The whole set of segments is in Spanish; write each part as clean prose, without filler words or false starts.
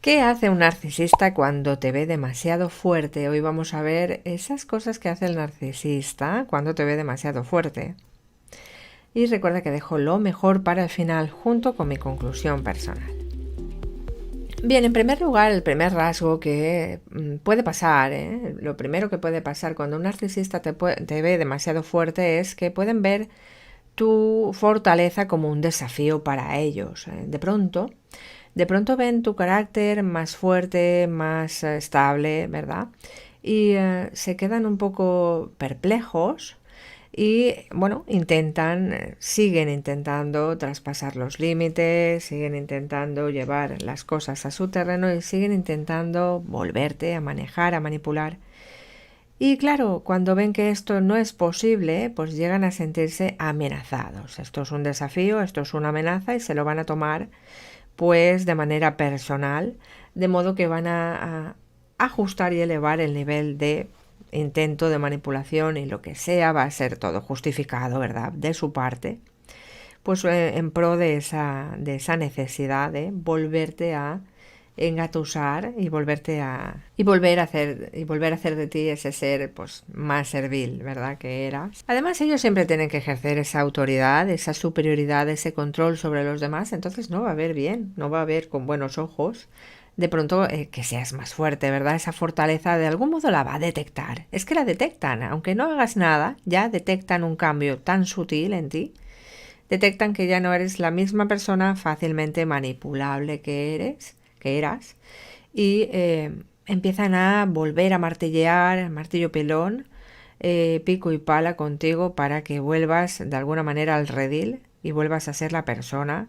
¿Qué hace un narcisista cuando te ve demasiado fuerte? Hoy vamos a ver esas cosas que hace el narcisista cuando te ve demasiado fuerte. Y recuerda que dejo lo mejor para el final junto con mi conclusión personal. Bien, en primer lugar, el primer rasgo que puede pasar, lo primero que puede pasar cuando un narcisista te ve demasiado fuerte es que pueden ver tu fortaleza como un desafío para ellos. De pronto ven tu carácter más fuerte, más estable, ¿verdad? Y se quedan un poco perplejos y, bueno, siguen intentando traspasar los límites, siguen intentando llevar las cosas a su terreno y siguen intentando volverte a manejar, a manipular. Y claro, cuando ven que esto no es posible, pues llegan a sentirse amenazados. Esto es un desafío, esto es una amenaza y se lo van a tomar pues de manera personal, de modo que van a ajustar y elevar el nivel de intento de manipulación y lo que sea va a ser todo justificado, ¿verdad? De su parte, pues en pro de esa necesidad de volverte a engatusar y volver a hacer de ti ese ser pues más servil, ¿verdad? Que eras. Además, ellos siempre tienen que ejercer esa autoridad, esa superioridad, ese control sobre los demás, entonces no va a ver bien, no va a ver con buenos ojos de pronto que seas más fuerte, ¿verdad? Esa fortaleza de algún modo la va a detectar. Es que la detectan, aunque no hagas nada, ya detectan un cambio tan sutil en ti. Detectan que ya no eres la misma persona fácilmente manipulable que eras, y empiezan a volver a martillear, martillo pilón, pico y pala contigo para que vuelvas de alguna manera al redil y vuelvas a ser la persona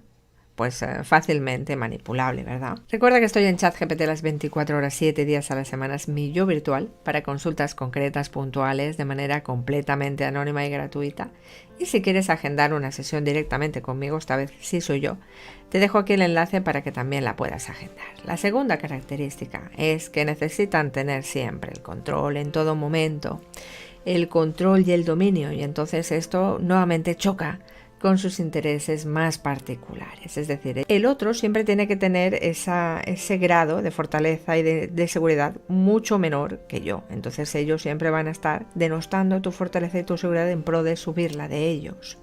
pues fácilmente manipulable, ¿verdad? Recuerda que estoy en ChatGPT las 24 horas, 7 días a la semana, es mi yo virtual para consultas concretas, puntuales, de manera completamente anónima y gratuita. Y si quieres agendar una sesión directamente conmigo, esta vez sí soy yo, te dejo aquí el enlace para que también la puedas agendar. La segunda característica es que necesitan tener siempre el control en todo momento, el control y el dominio, y entonces esto nuevamente choca con sus intereses más particulares. Es decir, el otro siempre tiene que tener ese grado de fortaleza y de seguridad mucho menor que yo. Entonces ellos siempre van a estar denostando tu fortaleza y tu seguridad en pro de subirla de ellos.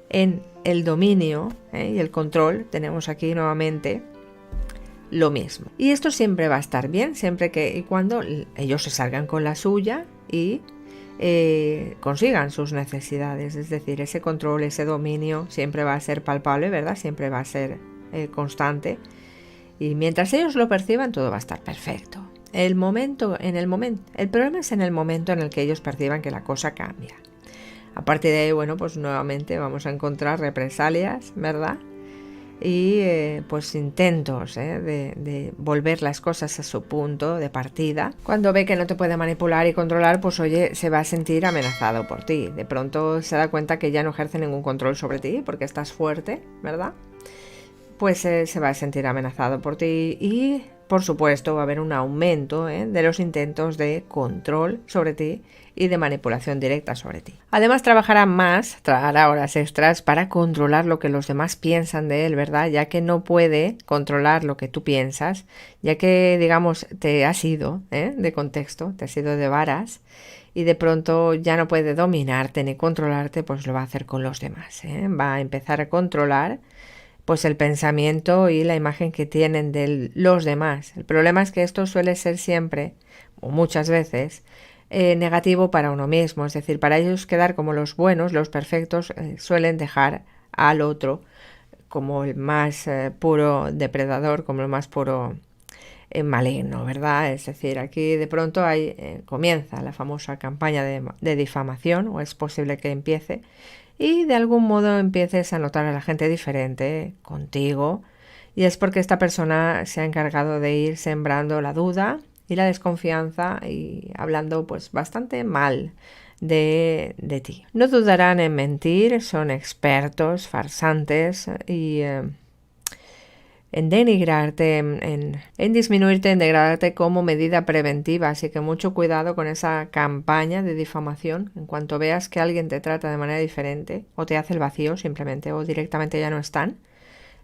En el dominio y el control tenemos aquí nuevamente lo mismo. Y esto siempre va a estar bien, siempre que y cuando ellos se salgan con la suya y consigan sus necesidades, es decir, ese control, ese dominio siempre va a ser palpable, ¿verdad? Siempre va a ser constante, y mientras ellos lo perciban todo va a estar perfecto. El problema es en el momento en el que ellos perciban que la cosa cambia. A partir de ahí, bueno, pues nuevamente vamos a encontrar represalias, ¿verdad? Y pues intentos de volver las cosas a su punto de partida. Cuando ve que no te puede manipular y controlar, pues oye, se va a sentir amenazado por ti. De pronto se da cuenta que ya no ejerce ningún control sobre ti porque estás fuerte, ¿verdad? Pues se va a sentir amenazado por ti y, por supuesto, va a haber un aumento de los intentos de control sobre ti y de manipulación directa sobre ti. Además, trabajará horas extras para controlar lo que los demás piensan de él, ¿verdad? Ya que no puede controlar lo que tú piensas, ya que, digamos, te has ido de contexto, te has ido de varas, y de pronto ya no puede dominarte ni controlarte, pues lo va a hacer con los demás. Va a empezar a controlar pues el pensamiento y la imagen que tienen de los demás. El problema es que esto suele ser siempre, o muchas veces, negativo para uno mismo. Es decir, para ellos quedar como los buenos, los perfectos, suelen dejar al otro como el más puro depredador, como el más puro maligno, ¿verdad? Es decir, aquí de pronto comienza la famosa campaña de difamación, o es posible que empiece, y de algún modo empieces a notar a la gente diferente contigo, y es porque esta persona se ha encargado de ir sembrando la duda y la desconfianza y hablando pues bastante mal de ti. No dudarán en mentir, son expertos, farsantes y en denigrarte, en disminuirte, en degradarte como medida preventiva. Así que mucho cuidado con esa campaña de difamación. En cuanto veas que alguien te trata de manera diferente o te hace el vacío simplemente o directamente ya no están,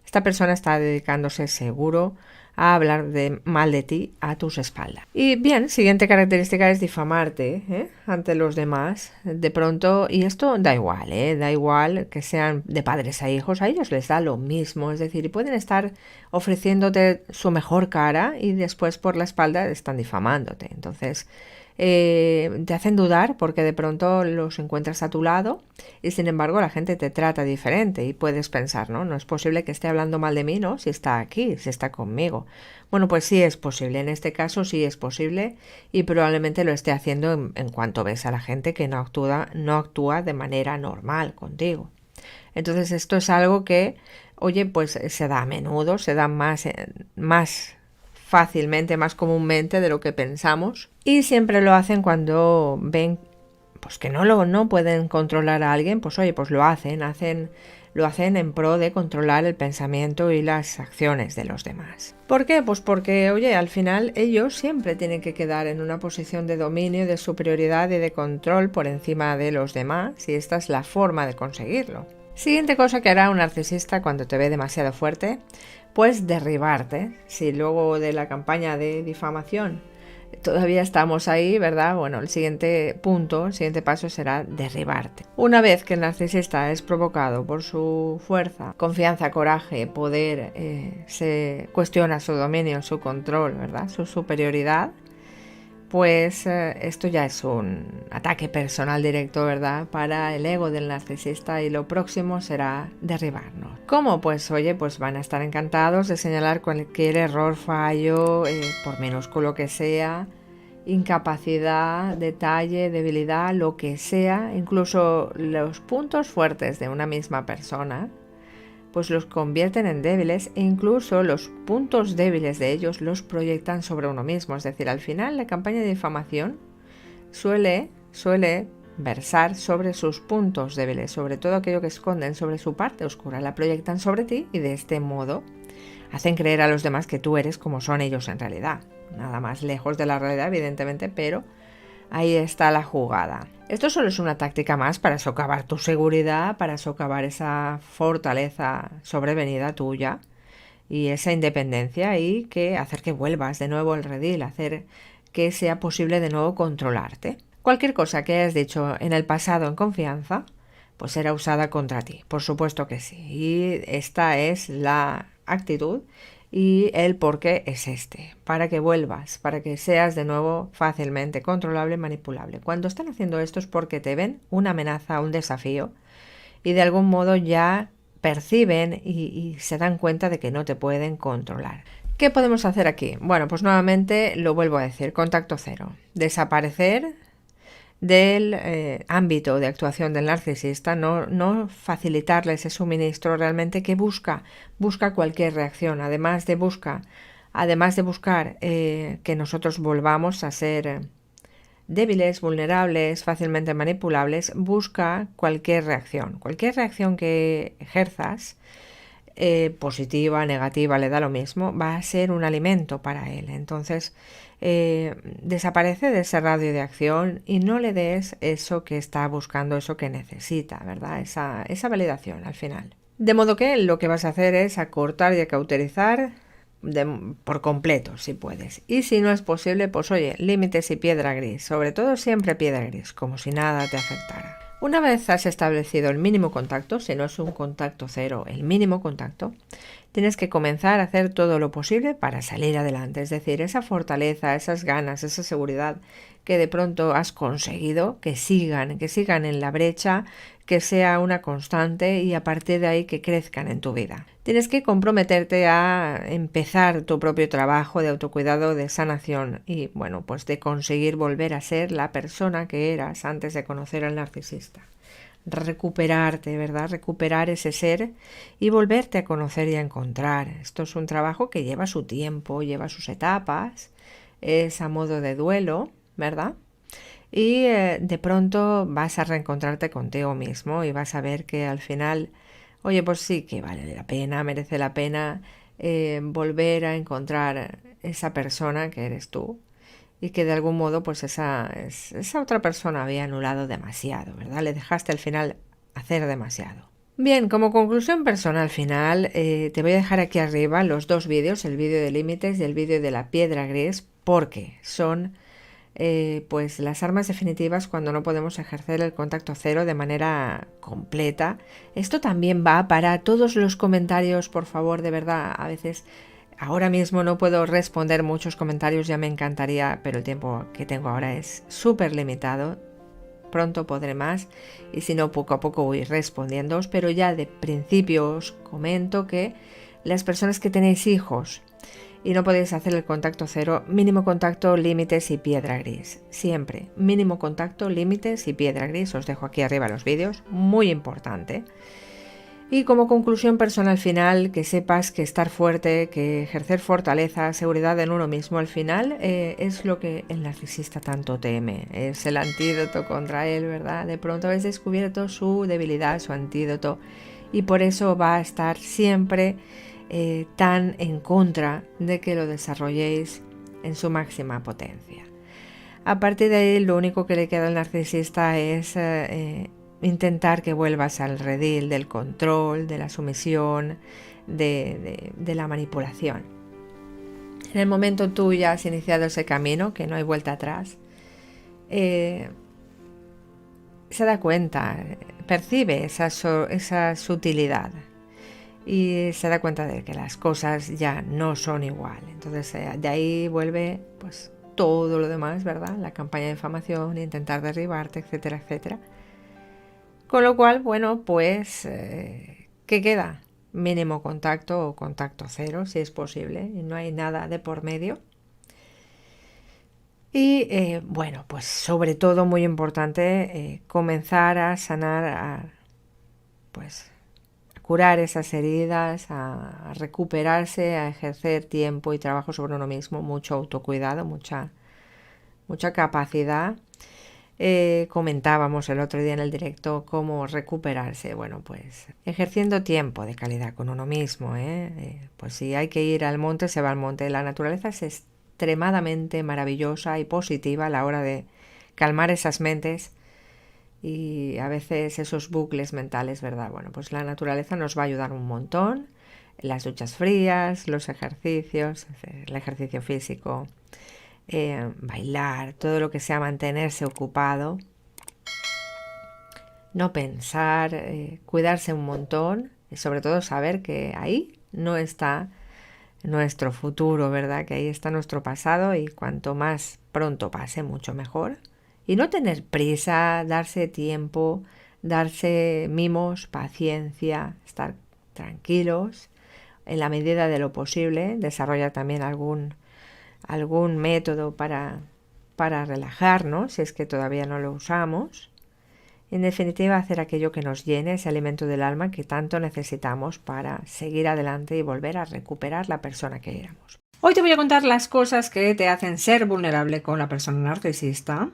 esta persona está dedicándose seguro a hablar mal de ti a tus espaldas. Y bien, siguiente característica es difamarte ante los demás. De pronto, y esto da igual, da igual que sean de padres a hijos, a ellos les da lo mismo, es decir, pueden estar ofreciéndote su mejor cara y después por la espalda están difamándote. Entonces, te hacen dudar porque de pronto los encuentras a tu lado y sin embargo la gente te trata diferente y puedes pensar, no es posible que esté hablando mal de mí, ¿no? Si está aquí, si está conmigo. Bueno, pues sí es posible, en este caso sí es posible y probablemente lo esté haciendo en cuanto ves a la gente que no actúa de manera normal contigo. Entonces esto es algo que, oye, pues se da a menudo, se da más fácilmente, más comúnmente de lo que pensamos, y siempre lo hacen cuando ven pues que no pueden controlar a alguien, pues oye, pues lo hacen en pro de controlar el pensamiento y las acciones de los demás. ¿Por qué? Pues porque, oye, al final ellos siempre tienen que quedar en una posición de dominio, de superioridad y de control por encima de los demás, y esta es la forma de conseguirlo. Siguiente cosa que hará un narcisista cuando te ve demasiado fuerte, pues derribarte. Si luego de la campaña de difamación todavía estamos ahí, ¿verdad? Bueno, el siguiente paso será derribarte. Una vez que el narcisista es provocado por su fuerza, confianza, coraje, poder, se cuestiona su dominio, su control, ¿verdad? Su superioridad, pues esto ya es un ataque personal directo, ¿verdad? Para el ego del narcisista, y lo próximo será derribarnos. ¿Cómo? Pues oye, pues van a estar encantados de señalar cualquier error, fallo, por minúsculo que sea, incapacidad, detalle, debilidad, lo que sea, incluso los puntos fuertes de una misma persona, pues los convierten en débiles, e incluso los puntos débiles de ellos los proyectan sobre uno mismo. Es decir, al final la campaña de difamación suele versar sobre sus puntos débiles, sobre todo aquello que esconden sobre su parte oscura, la proyectan sobre ti y de este modo hacen creer a los demás que tú eres como son ellos en realidad. Nada más lejos de la realidad, evidentemente, pero ahí está la jugada. Esto solo es una táctica más para socavar tu seguridad, para socavar esa fortaleza sobrevenida tuya y esa independencia, y que hacer que vuelvas de nuevo al redil, hacer que sea posible de nuevo controlarte. Cualquier cosa que hayas dicho en el pasado en confianza, pues será usada contra ti, por supuesto que sí. Y esta es la actitud y el porqué es este, para que vuelvas, para que seas de nuevo fácilmente controlable y manipulable. Cuando están haciendo esto es porque te ven una amenaza, un desafío, y de algún modo ya perciben y se dan cuenta de que no te pueden controlar. ¿Qué podemos hacer aquí? Bueno, pues nuevamente lo vuelvo a decir, contacto cero. Desaparecer del ámbito de actuación del narcisista, no facilitarle ese suministro realmente que busca cualquier reacción, además de buscar que nosotros volvamos a ser débiles, vulnerables, fácilmente manipulables, busca cualquier reacción que ejerzas, positiva, negativa, le da lo mismo, va a ser un alimento para él. Entonces, desaparece de ese radio de acción y no le des eso que está buscando, eso que necesita, ¿verdad? Esa validación al final. De modo que lo que vas a hacer es acortar y acauterizar por completo, si puedes. Y si no es posible, pues oye, límites y piedra gris. Sobre todo siempre piedra gris, como si nada te afectara. Una vez has establecido el mínimo contacto, si no es un contacto cero, el mínimo contacto, tienes que comenzar a hacer todo lo posible para salir adelante. Es decir, esa fortaleza, esas ganas, esa seguridad que de pronto has conseguido, que sigan en la brecha, que sea una constante y a partir de ahí que crezcan en tu vida. Tienes que comprometerte a empezar tu propio trabajo de autocuidado, de sanación y, bueno, pues de conseguir volver a ser la persona que eras antes de conocer al narcisista. Recuperarte, ¿verdad? Recuperar ese ser y volverte a conocer y a encontrar. Esto es un trabajo que lleva su tiempo, lleva sus etapas, es a modo de duelo, ¿verdad? Y de pronto vas a reencontrarte contigo mismo y vas a ver que al final, oye, pues sí que vale la pena, merece la pena volver a encontrar esa persona que eres tú, y que de algún modo pues esa otra persona había anulado demasiado, ¿verdad? Le dejaste al final hacer demasiado. Bien, como conclusión personal final, te voy a dejar aquí arriba los dos vídeos, el vídeo de límites y el vídeo de la piedra gris, porque son pues las armas definitivas cuando no podemos ejercer el contacto cero de manera completa. Esto también va para todos los comentarios, por favor, de verdad, a veces ahora mismo no puedo responder muchos comentarios, ya me encantaría, pero el tiempo que tengo ahora es súper limitado. Pronto podré más y si no, poco a poco voy respondiéndoos, pero ya de principio os comento que las personas que tenéis hijos y no podéis hacer el contacto cero, mínimo contacto, límites y piedra gris. Siempre, mínimo contacto, límites y piedra gris. Os dejo aquí arriba los vídeos, muy importante. Y como conclusión personal final, que sepas que estar fuerte, que ejercer fortaleza, seguridad en uno mismo al final es lo que el narcisista tanto teme. Es el antídoto contra él, ¿verdad? De pronto habéis descubierto su debilidad, su antídoto, y por eso va a estar siempre tan en contra de que lo desarrolléis en su máxima potencia. A partir de ahí, lo único que le queda al narcisista es intentar que vuelvas al redil del control, de la sumisión, de la manipulación. En el momento tú ya has iniciado ese camino, que no hay vuelta atrás, se da cuenta, percibe esa sutilidad y se da cuenta de que las cosas ya no son igual. Entonces de ahí vuelve pues todo lo demás, ¿verdad? La campaña de difamación, intentar derribarte, etcétera, etcétera. Con lo cual, bueno, pues, ¿qué queda? Mínimo contacto o contacto cero, si es posible, y no hay nada de por medio. Y, bueno, pues sobre todo muy importante, comenzar a sanar, pues, a curar esas heridas, a recuperarse, a ejercer tiempo y trabajo sobre uno mismo, mucho autocuidado, mucha capacidad. Comentábamos el otro día en el directo cómo recuperarse. Bueno, pues ejerciendo tiempo de calidad con uno mismo, pues si hay que ir al monte, se va al monte. La naturaleza es extremadamente maravillosa y positiva a la hora de calmar esas mentes y a veces esos bucles mentales, ¿verdad? Bueno, pues la naturaleza nos va a ayudar un montón. Las duchas frías, los ejercicios, el ejercicio físico, bailar, todo lo que sea mantenerse ocupado, no pensar, cuidarse un montón y sobre todo saber que ahí no está nuestro futuro, ¿verdad? Que ahí está nuestro pasado y cuanto más pronto pase, mucho mejor. Y no tener prisa, darse tiempo, darse mimos, paciencia, estar tranquilos en la medida de lo posible, desarrollar también algún método para relajarnos, si es que todavía no lo usamos. En definitiva, hacer aquello que nos llene, ese alimento del alma que tanto necesitamos para seguir adelante y volver a recuperar la persona que éramos. Hoy te voy a contar las cosas que te hacen ser vulnerable con la persona narcisista.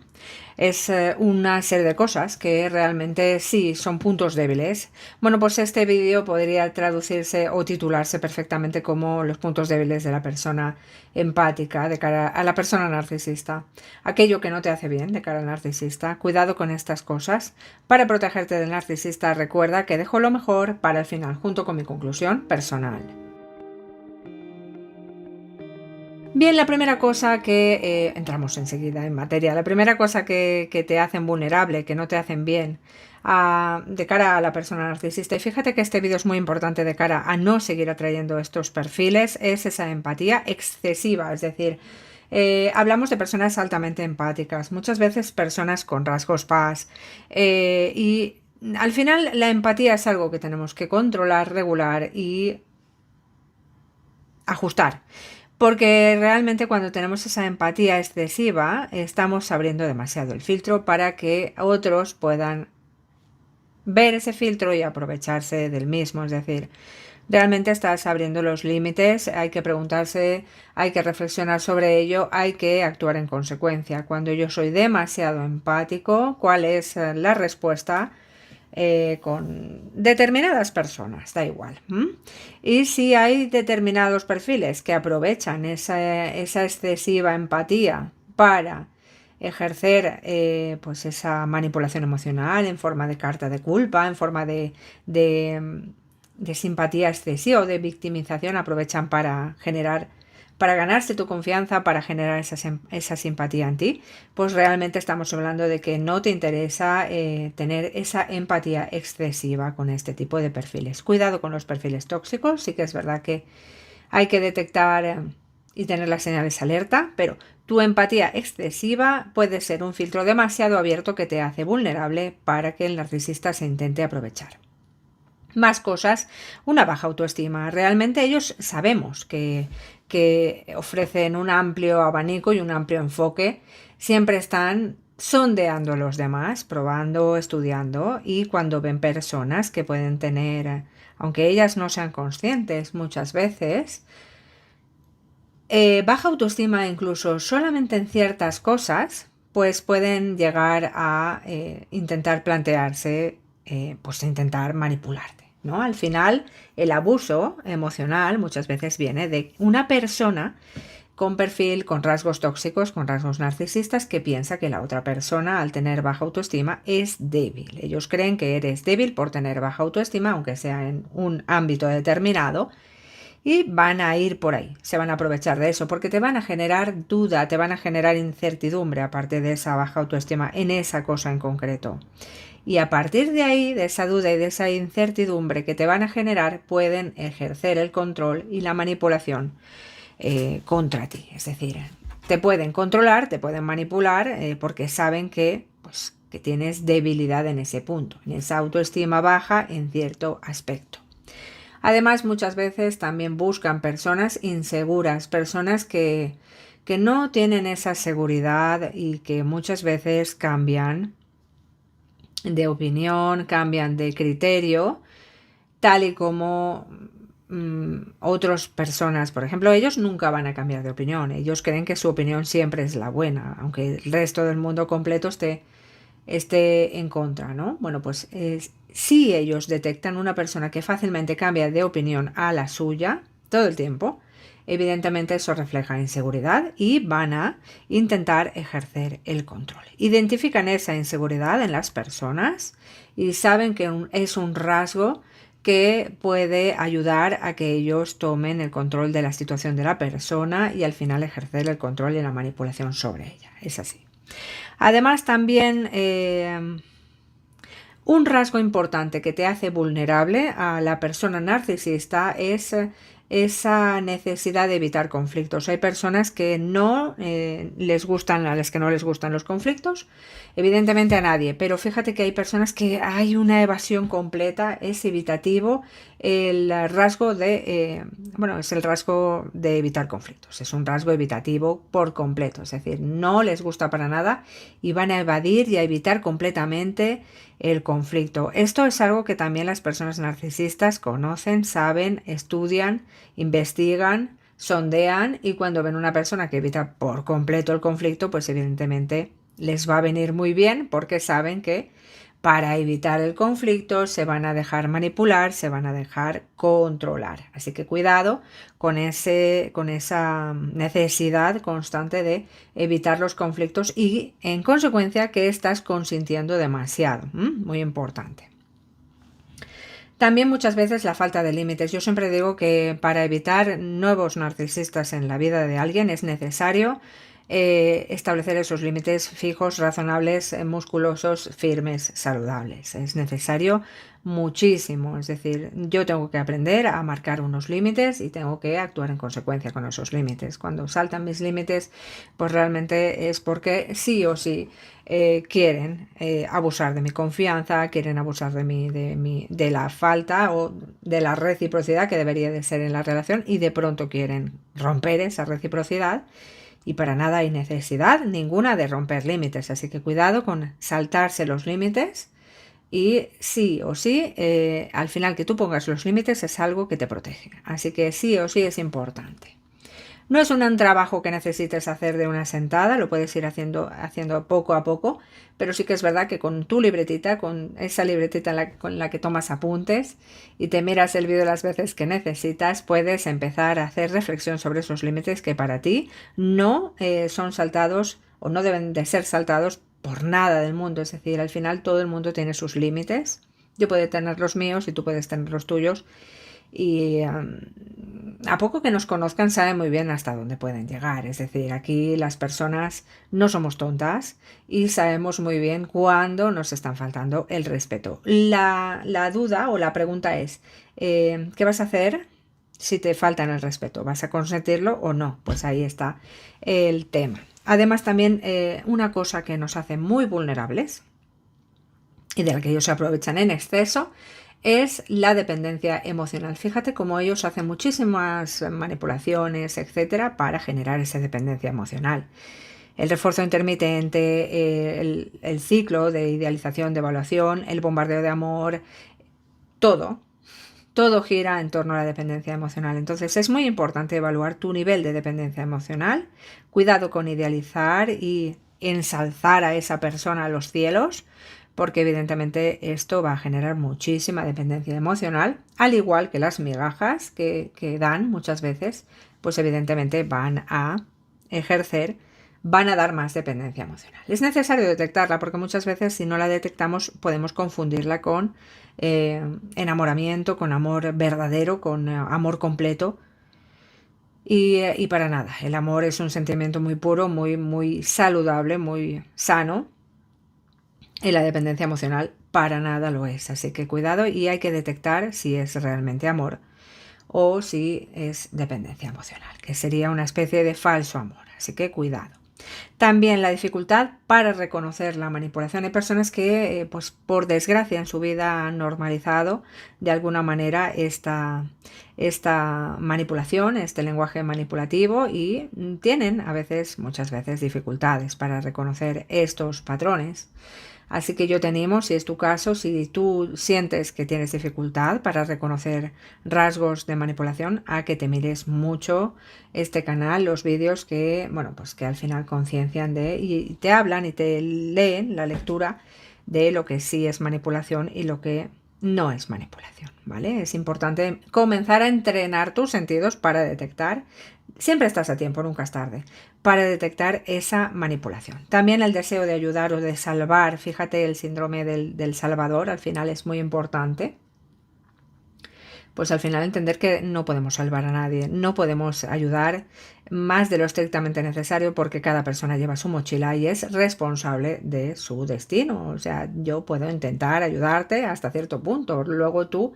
Es una serie de cosas que realmente sí son puntos débiles. Bueno, pues este vídeo podría traducirse o titularse perfectamente como los puntos débiles de la persona empática de cara a la persona narcisista. Aquello que no te hace bien de cara al narcisista. Cuidado con estas cosas. Para protegerte del narcisista, recuerda que dejo lo mejor para el final, junto con mi conclusión personal. Bien, la primera cosa que, entramos enseguida en materia, la primera cosa que te hacen vulnerable, que no te hacen bien de cara a la persona narcisista, y fíjate que este vídeo es muy importante de cara a no seguir atrayendo estos perfiles, es esa empatía excesiva, es decir, hablamos de personas altamente empáticas, muchas veces personas con rasgos PAS, y al final la empatía es algo que tenemos que controlar, regular y ajustar. Porque realmente cuando tenemos esa empatía excesiva, estamos abriendo demasiado el filtro para que otros puedan ver ese filtro y aprovecharse del mismo. Es decir, realmente estás abriendo los límites, hay que preguntarse, hay que reflexionar sobre ello, hay que actuar en consecuencia. Cuando yo soy demasiado empático, ¿cuál es la respuesta? Con determinadas personas, da igual. Y si hay determinados perfiles que aprovechan esa excesiva empatía para ejercer pues esa manipulación emocional en forma de carta de culpa, en forma de simpatía excesiva o de victimización, aprovechan para ganarse tu confianza, para generar esa simpatía en ti, pues realmente estamos hablando de que no te interesa tener esa empatía excesiva con este tipo de perfiles. Cuidado con los perfiles tóxicos, sí que es verdad que hay que detectar y tener las señales alerta, pero tu empatía excesiva puede ser un filtro demasiado abierto que te hace vulnerable para que el narcisista se intente aprovechar. Más cosas, una baja autoestima. Realmente ellos sabemos que ofrecen un amplio abanico y un amplio enfoque. Siempre están sondeando a los demás, probando, estudiando, y cuando ven personas que pueden tener, aunque ellas no sean conscientes muchas veces, baja autoestima incluso solamente en ciertas cosas, pues pueden llegar a intentar plantearse, pues intentar manipularte, ¿no? Al final, el abuso emocional muchas veces viene de una persona con perfil, con rasgos tóxicos, con rasgos narcisistas, que piensa que la otra persona, al tener baja autoestima, es débil. Ellos creen que eres débil por tener baja autoestima, aunque sea en un ámbito determinado, y van a ir por ahí, se van a aprovechar de eso, porque te van a generar duda, te van a generar incertidumbre, aparte de esa baja autoestima, en esa cosa en concreto. Y a partir de ahí, de esa duda y de esa incertidumbre que te van a generar, pueden ejercer el control y la manipulación contra ti. Es decir, te pueden controlar, te pueden manipular, porque saben que, pues, que tienes debilidad en ese punto, en esa autoestima baja en cierto aspecto. Además, muchas veces también buscan personas inseguras, personas que no tienen esa seguridad y que muchas veces cambian de opinión, cambian de criterio, tal y como otras personas, por ejemplo, ellos nunca van a cambiar de opinión. Ellos creen que su opinión siempre es la buena, aunque el resto del mundo completo esté en contra, ¿no? Bueno, pues si ellos detectan una persona que fácilmente cambia de opinión a la suya todo el tiempo, evidentemente eso refleja inseguridad y van a intentar ejercer el control. Identifican esa inseguridad en las personas y saben que es un rasgo que puede ayudar a que ellos tomen el control de la situación de la persona y al final ejercer el control y la manipulación sobre ella. Es así. Además, también un rasgo importante que te hace vulnerable a la persona narcisista es esa necesidad de evitar conflictos. Hay personas que no les gustan, a las que no les gustan los conflictos, evidentemente a nadie, pero fíjate que hay personas que hay una evasión completa, es evitativo, el rasgo es el rasgo de evitar conflictos, es un rasgo evitativo por completo, es decir, no les gusta para nada y van a evadir y a evitar completamente el conflicto. Esto es algo que también las personas narcisistas conocen, saben, estudian, investigan, sondean, y cuando ven una persona que evita por completo el conflicto, pues evidentemente les va a venir muy bien, porque saben que para evitar el conflicto se van a dejar manipular, se van a dejar controlar. Así que cuidado con esa necesidad constante de evitar los conflictos y, en consecuencia, que estás consintiendo demasiado. Muy importante. También muchas veces la falta de límites. Yo siempre digo que para evitar nuevos narcisistas en la vida de alguien es necesario establecer esos límites fijos, razonables, musculosos, firmes, saludables. Es necesario muchísimo. Es decir, yo tengo que aprender a marcar unos límites y tengo que actuar en consecuencia con esos límites. Cuando saltan mis límites, pues realmente es porque sí o sí quieren abusar de mi confianza, quieren abusar de la falta o de la reciprocidad que debería de ser en la relación, y de pronto quieren romper esa reciprocidad. Y para nada hay necesidad ninguna de romper límites, así que cuidado con saltarse los límites, y sí o sí, al final que tú pongas los límites es algo que te protege, así que sí o sí es importante. No es un trabajo que necesites hacer de una sentada, lo puedes ir haciendo poco a poco, pero sí que es verdad que con tu libretita, con esa libretita con la que tomas apuntes y te miras el vídeo las veces que necesitas, puedes empezar a hacer reflexión sobre esos límites que para ti no son saltados o no deben de ser saltados por nada del mundo. Es decir, al final todo el mundo tiene sus límites. Yo puedo tener los míos y tú puedes tener los tuyos. Y a poco que nos conozcan saben muy bien hasta dónde pueden llegar. Es decir, aquí las personas no somos tontas y sabemos muy bien cuándo nos están faltando el respeto. La duda o la pregunta es, ¿qué vas a hacer si te faltan el respeto? ¿Vas a consentirlo o no? Pues ahí está el tema. Además también una cosa que nos hace muy vulnerables y de la que ellos se aprovechan en exceso es la dependencia emocional. Fíjate cómo ellos hacen muchísimas manipulaciones, etcétera, para generar esa dependencia emocional. El refuerzo intermitente, el ciclo de idealización, de evaluación, el bombardeo de amor, todo gira en torno a la dependencia emocional. Entonces es muy importante evaluar tu nivel de dependencia emocional. Cuidado con idealizar y ensalzar a esa persona a los cielos, porque evidentemente esto va a generar muchísima dependencia emocional, al igual que las migajas que dan muchas veces, pues evidentemente van a dar más dependencia emocional. Es necesario detectarla porque muchas veces si no la detectamos podemos confundirla con enamoramiento, con amor verdadero, con amor completo. Y para nada, el amor es un sentimiento muy puro, muy saludable, muy sano. Y la dependencia emocional para nada lo es. Así que cuidado y hay que detectar si es realmente amor o si es dependencia emocional, que sería una especie de falso amor. Así que cuidado. También la dificultad para reconocer la manipulación. Hay personas que, pues por desgracia, en su vida han normalizado de alguna manera esta manipulación, este lenguaje manipulativo y tienen muchas veces dificultades para reconocer estos patrones. Así que yo te animo, si es tu caso, si tú sientes que tienes dificultad para reconocer rasgos de manipulación, a que te mires mucho este canal, los vídeos que, bueno, pues que al final conciencian y te hablan y te leen la lectura de lo que sí es manipulación y lo que no es manipulación, ¿vale? Es importante comenzar a entrenar tus sentidos para detectar. Siempre estás a tiempo, nunca es tarde, para detectar esa manipulación. También el deseo de ayudar o de salvar, fíjate el síndrome del salvador, al final es muy importante. Pues al final entender que no podemos salvar a nadie, no podemos ayudar más de lo estrictamente necesario porque cada persona lleva su mochila y es responsable de su destino. O sea, yo puedo intentar ayudarte hasta cierto punto, luego tú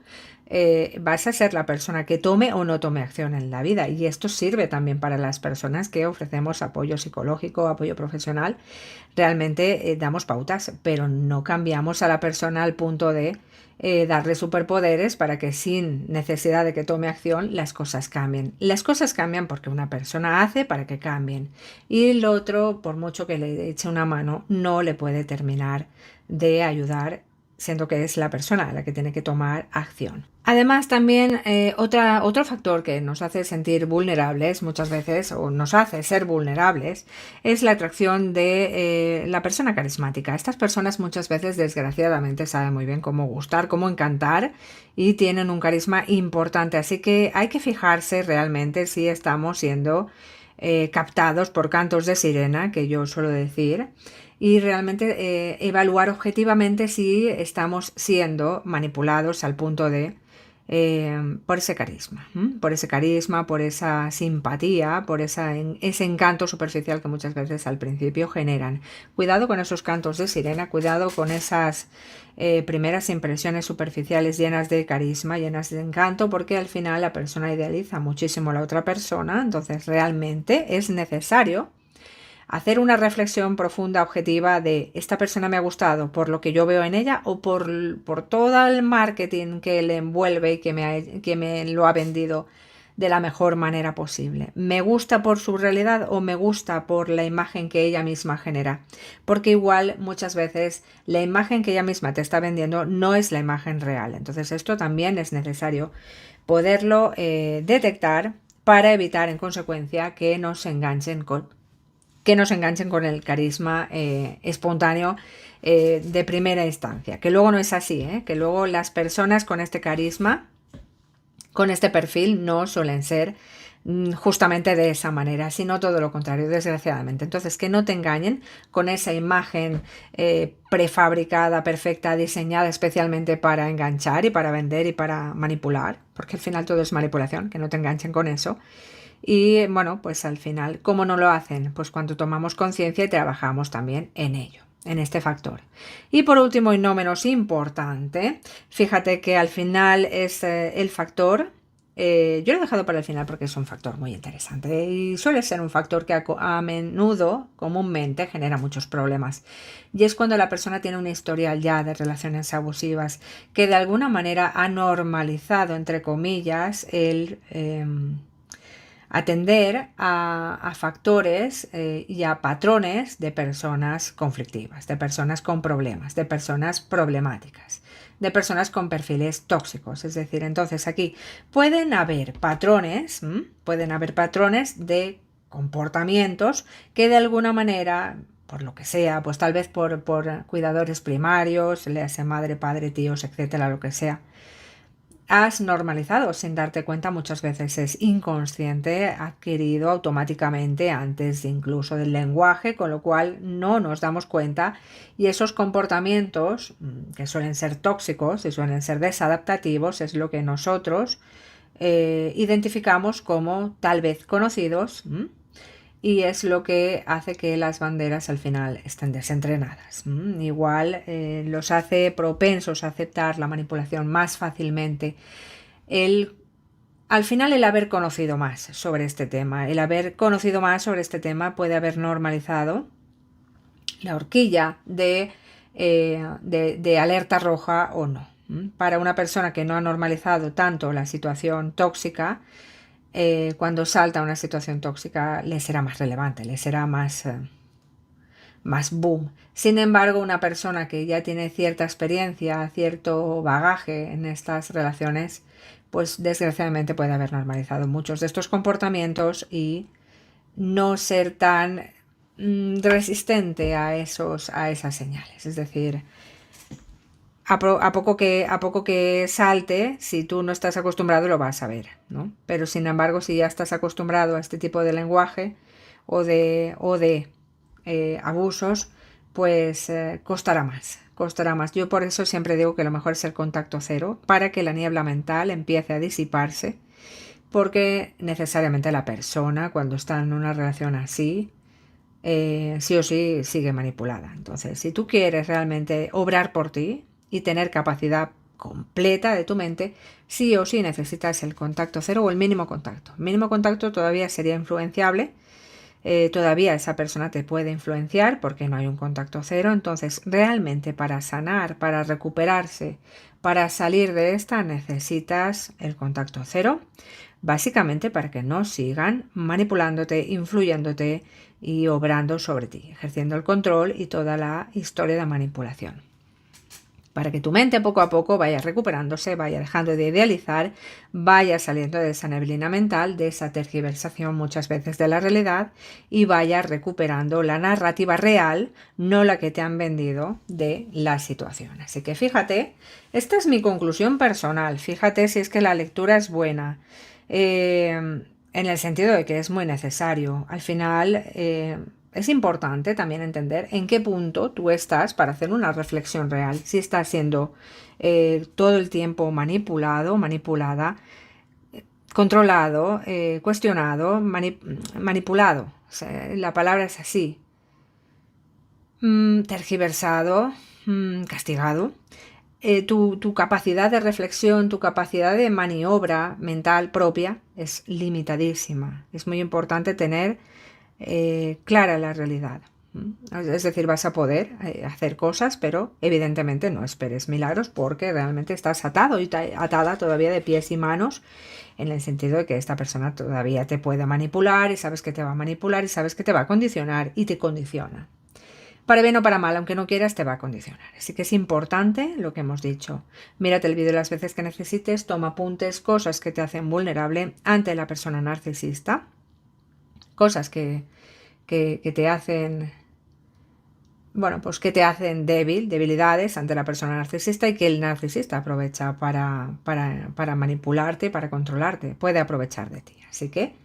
vas a ser la persona que tome o no tome acción en la vida y esto sirve también para las personas que ofrecemos apoyo psicológico, apoyo profesional. Realmente damos pautas, pero no cambiamos a la persona al punto de darle superpoderes para que sin necesidad de que tome acción las cosas cambien. Las cosas cambian porque una persona hace para que cambien y el otro, por mucho que le eche una mano, no le puede terminar de ayudar, siendo que es la persona la que tiene que tomar acción. Además también otro factor que nos hace sentir vulnerables muchas veces o nos hace ser vulnerables es la atracción de la persona carismática. Estas personas muchas veces desgraciadamente saben muy bien cómo gustar, cómo encantar y tienen un carisma importante, así que hay que fijarse realmente si estamos siendo captados por cantos de sirena, que yo suelo decir, y realmente evaluar objetivamente si estamos siendo manipulados al punto de por ese carisma, por esa simpatía, por ese encanto superficial que muchas veces al principio generan. Cuidado con esos cantos de sirena, cuidado con esas primeras impresiones superficiales llenas de carisma, llenas de encanto, porque al final la persona idealiza muchísimo a la otra persona, entonces realmente es necesario hacer una reflexión profunda, objetiva de esta persona me ha gustado por lo que yo veo en ella o por todo el marketing que le envuelve y que me lo ha vendido de la mejor manera posible. ¿Me gusta por su realidad o me gusta por la imagen que ella misma genera? Porque igual muchas veces la imagen que ella misma te está vendiendo no es la imagen real. Entonces esto también es necesario poderlo detectar para evitar en consecuencia que nos enganchen con el carisma espontáneo de primera instancia, que luego no es así, que luego las personas con este carisma, con este perfil, no suelen ser justamente de esa manera, sino todo lo contrario, desgraciadamente. Entonces, que no te engañen con esa imagen prefabricada, perfecta, diseñada especialmente para enganchar y para vender y para manipular, porque al final todo es manipulación, que no te enganchen con eso. Y bueno, pues al final, ¿cómo no lo hacen? Pues cuando tomamos conciencia y trabajamos también en ello, en este factor. Y por último y no menos importante, fíjate que al final es el factor, yo lo he dejado para el final porque es un factor muy interesante y suele ser un factor que a menudo, comúnmente, genera muchos problemas. Y es cuando la persona tiene un historial ya de relaciones abusivas que de alguna manera ha normalizado, entre comillas, el atender a factores y a patrones de personas conflictivas, de personas con problemas, de personas problemáticas, de personas con perfiles tóxicos. Es decir, entonces aquí pueden haber patrones de comportamientos que de alguna manera, por lo que sea, pues tal vez por cuidadores primarios, le hace madre, padre, tíos, etcétera, lo que sea, has normalizado sin darte cuenta. Muchas veces es inconsciente, adquirido automáticamente antes incluso del lenguaje, con lo cual no nos damos cuenta, y esos comportamientos que suelen ser tóxicos y suelen ser desadaptativos es lo que nosotros identificamos como tal vez conocidos. Y es lo que hace que las banderas al final estén desentrenadas. Igual los hace propensos a aceptar la manipulación más fácilmente. Al final el haber conocido más sobre este tema, puede haber normalizado la horquilla de alerta roja o no. Para una persona que no ha normalizado tanto la situación tóxica, cuando salta a una situación tóxica le será más relevante, le será más boom. Sin embargo, una persona que ya tiene cierta experiencia, cierto bagaje en estas relaciones, pues desgraciadamente puede haber normalizado muchos de estos comportamientos y no ser tan resistente a esas señales. Es decir, a poco que salte, si tú no estás acostumbrado lo vas a ver, ¿no? Pero sin embargo, si ya estás acostumbrado a este tipo de lenguaje o de abusos, pues costará más. Yo por eso siempre digo que lo mejor es el contacto cero, para que la niebla mental empiece a disiparse, porque necesariamente la persona, cuando está en una relación así, sí o sí sigue manipulada. Entonces, si tú quieres realmente obrar por ti y tener capacidad completa de tu mente, sí o sí necesitas el contacto cero o el mínimo contacto. El mínimo contacto todavía sería influenciable, todavía esa persona te puede influenciar porque no hay un contacto cero. Entonces, realmente para sanar, para recuperarse, para salir de esta, necesitas el contacto cero, básicamente para que no sigan manipulándote, influyéndote y obrando sobre ti, ejerciendo el control y toda la historia de manipulación. Para que tu mente poco a poco vaya recuperándose, vaya dejando de idealizar, vaya saliendo de esa neblina mental, de esa tergiversación muchas veces de la realidad, y vaya recuperando la narrativa real, no la que te han vendido de la situación. Así que fíjate, esta es mi conclusión personal. Fíjate si es que la lectura es buena, en el sentido de que es muy necesario. Al final es importante también entender en qué punto tú estás para hacer una reflexión real. Si estás siendo todo el tiempo manipulado, manipulada, controlado, cuestionado, manipulado. O sea, la palabra es así. Tergiversado, castigado. Tu capacidad de reflexión, tu capacidad de maniobra mental propia es limitadísima. Es muy importante tener clara la realidad. Es decir, vas a poder hacer cosas, pero evidentemente no esperes milagros, porque realmente estás atado y atada todavía de pies y manos, en el sentido de que esta persona todavía te puede manipular y sabes que te va a manipular y sabes que te va a condicionar y te condiciona. Para bien o para mal, aunque no quieras, te va a condicionar. Así que es importante lo que hemos dicho. Mírate el vídeo las veces que necesites, toma apuntes, cosas que te hacen vulnerable ante la persona narcisista, cosas que te hacen, bueno, pues que te hacen debilidades ante la persona narcisista, y que el narcisista aprovecha para manipularte, para controlarte, puede aprovechar de ti. Así que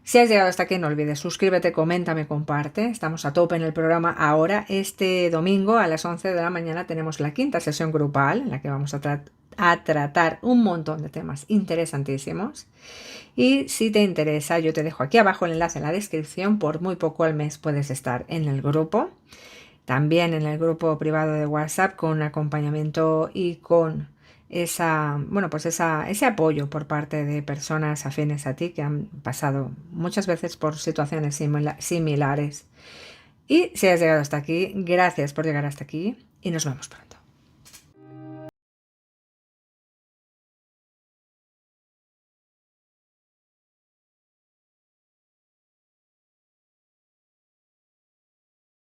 Si has llegado hasta aquí, no olvides suscríbete, coméntame, comparte. Estamos a tope en el programa ahora. Este domingo a las 11 de la mañana tenemos la quinta sesión grupal en la que vamos a tratar un montón de temas interesantísimos. Y si te interesa, yo te dejo aquí abajo el enlace en la descripción. Por muy poco al mes puedes estar en el grupo. También en el grupo privado de WhatsApp con acompañamiento y con ese apoyo por parte de personas afines a ti que han pasado muchas veces por situaciones similares. Y si has llegado hasta aquí, gracias por llegar hasta aquí y nos vemos pronto.